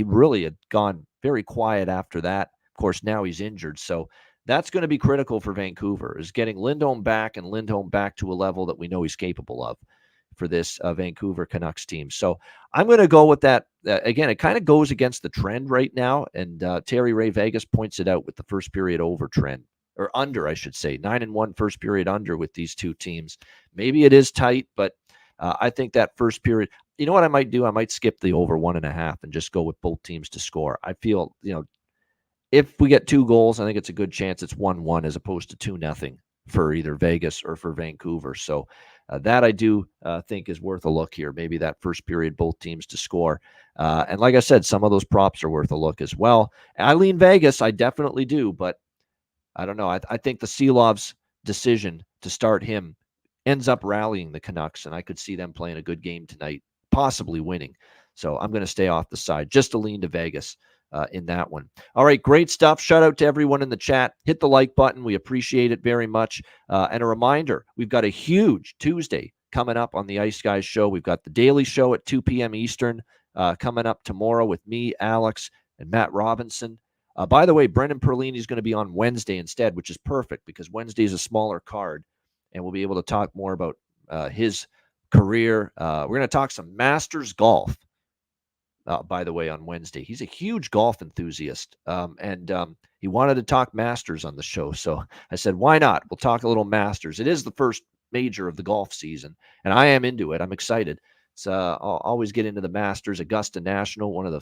really had gone very quiet after that. Of course, now he's injured. So that's going to be critical for Vancouver, is getting Lindholm back and Lindholm back to a level that we know he's capable of for this Vancouver Canucks team. So I'm going to go with that. Again, it kind of goes against the trend right now. And Terry Ray Vegas points it out with the first period over trend, or under, I should say, 9-1 first period under with these two teams. Maybe it is tight, but I think that first period, you know what I might do? I might skip the over 1.5 and just go with both teams to score. I feel, if we get 2 goals, I think it's a good chance it's 1-1 as opposed to 2-0 for either Vegas or for Vancouver. So that I do think is worth a look here. Maybe that first period, both teams to score. And like I said, some of those props are worth a look as well. I lean Vegas. I definitely do, but I don't know. I think the Seelov's decision to start him ends up rallying the Canucks, and I could see them playing a good game tonight, possibly winning. So I'm going to stay off the side just to lean to Vegas in that one. All right, great stuff. Shout out to everyone in the chat. Hit the like button. We appreciate it very much. And a reminder, we've got a huge Tuesday coming up on the Ice Guys show. We've got the daily show at 2 p.m. Eastern coming up tomorrow with me, Alex, and Matt Robinson. By the way, Brendan Perlini is going to be on Wednesday instead, which is perfect because Wednesday is a smaller card, and we'll be able to talk more about his career. We're going to talk some Masters golf. By the way, on Wednesday. He's a huge golf enthusiast, and he wanted to talk Masters on the show. So I said, why not? We'll talk a little Masters. It is the first major of the golf season, and I am into it. I'm excited. I'll always get into the Masters, Augusta National, one of the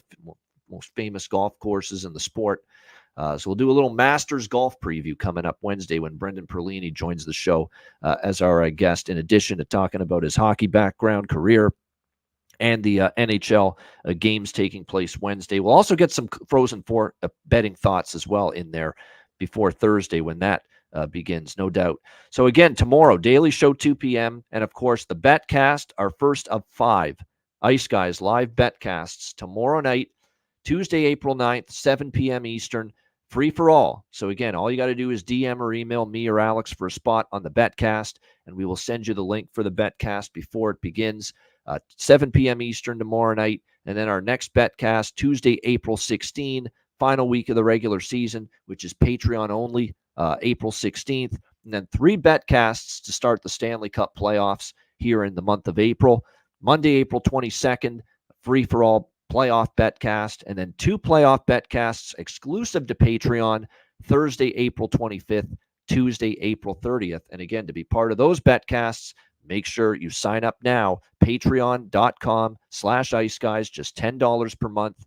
most famous golf courses in the sport. So we'll do a little Masters golf preview coming up Wednesday when Brendan Perlini joins the show as our guest, in addition to talking about his hockey background, career, and the NHL games taking place Wednesday. We'll also get some Frozen Four betting thoughts as well in there before Thursday when that begins, no doubt. So again, tomorrow, daily show 2 p.m. And of course, the Betcast, our first of 5 Ice Guys live Betcasts tomorrow night, Tuesday, April 9th, 7 p.m. Eastern, free for all. So again, all you got to do is DM or email me or Alex for a spot on the Betcast, and we will send you the link for the Betcast before it begins. 7 p.m. Eastern tomorrow night. And then our next Betcast, Tuesday, April 16, final week of the regular season, which is Patreon only, April 16th. And then 3 Betcasts to start the Stanley Cup playoffs here in the month of April. Monday, April 22nd, free-for-all playoff Betcast. And then 2 playoff Betcasts exclusive to Patreon, Thursday, April 25th, Tuesday, April 30th. And again, to be part of those Betcasts, make sure you sign up now, patreon.com/iceguys, just $10 per month.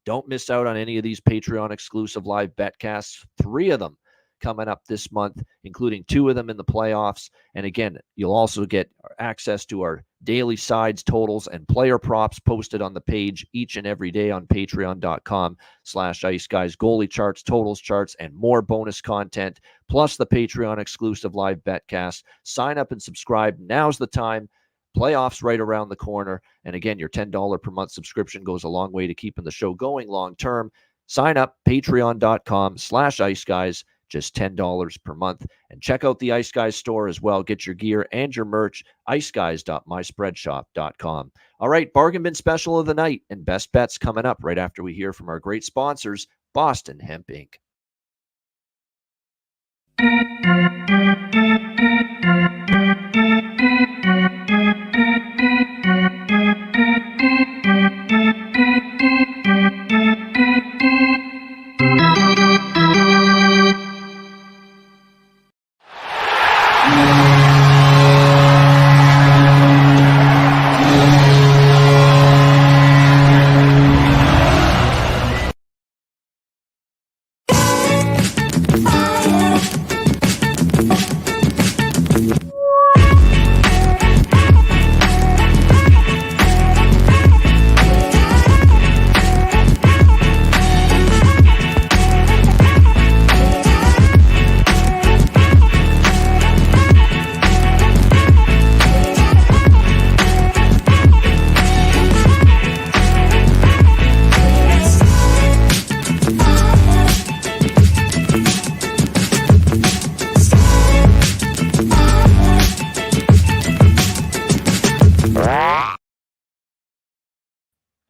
Don't miss out on any of these Patreon exclusive live Betcasts, 3 of them coming up this month, including 2 of them in the playoffs. And again, you'll also get access to our daily sides, totals, and player props posted on the page each and every day on patreon.com/iceguys, goalie charts, totals charts, and more bonus content, plus the Patreon exclusive live Betcast. Sign up and subscribe. Now's the time. Playoffs right around the corner. And again, your $10 per month subscription goes a long way to keeping the show going long term. Sign up, patreon.com/iceguys, just $10 per month. And check out the Ice Guys store as well. Get your gear and your merch, iceguys.myspreadshop.com. All right, bargain bin special of the night and best bets coming up right after we hear from our great sponsors, Boston Hemp Inc.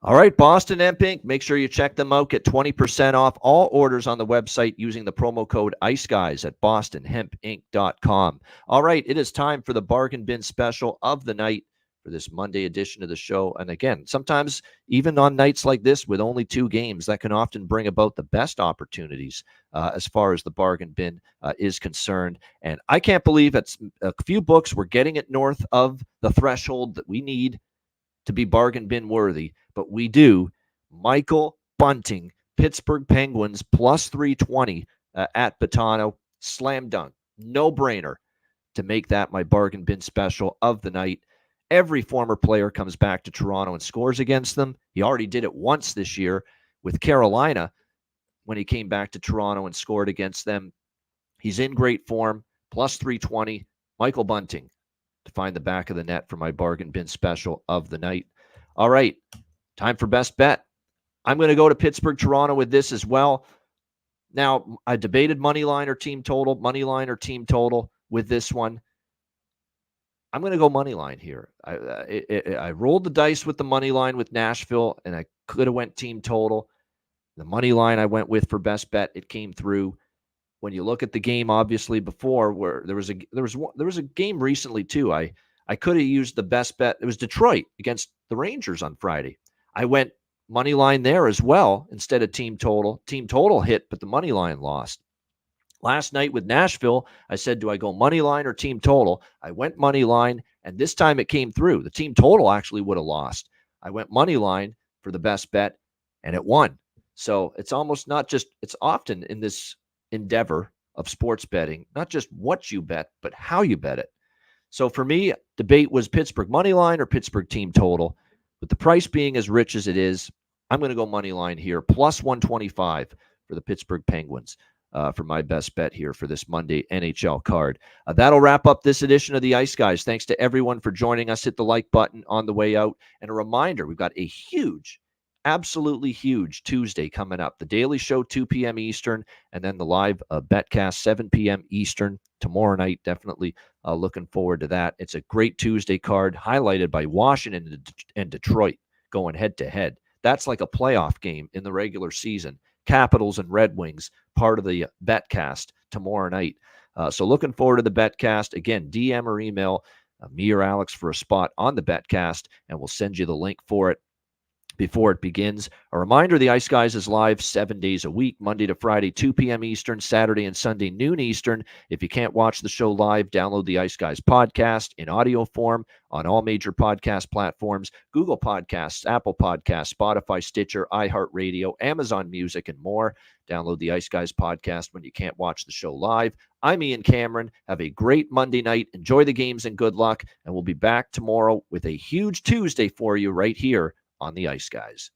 All right, Boston Hemp Inc. Make sure you check them out. Get 20% off all orders on the website using the promo code ICEGUYS at bostonhempinc.com. All right, it is time for the bargain bin special of the night for this Monday edition of the show. And again, sometimes even on nights like this with only 2 games, that can often bring about the best opportunities as far as the bargain bin is concerned. And I can't believe it's a few books. We're getting it north of the threshold that we need to be bargain bin worthy, but we do. Michael Bunting, Pittsburgh Penguins, plus 320 at Botano. Slam dunk. No brainer to make that my bargain bin special of the night. Every former player comes back to Toronto and scores against them. He already did it once this year with Carolina when he came back to Toronto and scored against them. He's in great form. Plus 320. Michael Bunting to find the back of the net for my bargain bin special of the night. All right, time for best bet. I'm going to go to Pittsburgh, Toronto with this as well. Now, I debated money line or team total with this one. I'm going to go money line here. I rolled the dice with the money line with Nashville, and I could have went team total. The money line I went with for best bet, it came through. When you look at the game, obviously before where there was a game recently too. I could have used the best bet. It was Detroit against the Rangers on Friday. I went money line there as well instead of team total. Team total hit, but the money line lost. Last night with Nashville, I said, do I go money line or team total? I went money line, and this time it came through. The team total actually would have lost. I went money line for the best bet, and it won. So it's almost not just, it's often in this endeavor of sports betting, not just what you bet, but how you bet it. So for me, debate was Pittsburgh money line or Pittsburgh team total. With the price being as rich as it is, I'm going to go money line here, plus 125 for the Pittsburgh Penguins for my best bet here for this Monday NHL card. That'll wrap up this edition of the Ice Guys. Thanks to everyone for joining us. Hit the like button on the way out. And a reminder, we've got a huge, absolutely huge Tuesday coming up. The Daily Show, 2 p.m. Eastern, and then the live Betcast, 7 p.m. Eastern tomorrow night. Definitely looking forward to that. It's a great Tuesday card highlighted by Washington and Detroit going head-to-head. That's like a playoff game in the regular season. Capitals and Red Wings, part of the Betcast tomorrow night. So looking forward to the Betcast. Again, DM or email me or Alex for a spot on the Betcast, and we'll send you the link for it before it begins. A reminder, the Ice Guys is live 7 days a week, Monday to Friday, 2 p.m. Eastern, Saturday and Sunday, noon Eastern. If you can't watch the show live, download the Ice Guys podcast in audio form on all major podcast platforms, Google Podcasts, Apple Podcasts, Spotify, Stitcher, iHeartRadio, Amazon Music, and more. Download the Ice Guys podcast when you can't watch the show live. I'm Ian Cameron. Have a great Monday night. Enjoy the games and good luck. And we'll be back tomorrow with a huge Tuesday for you right here on the Ice Guys.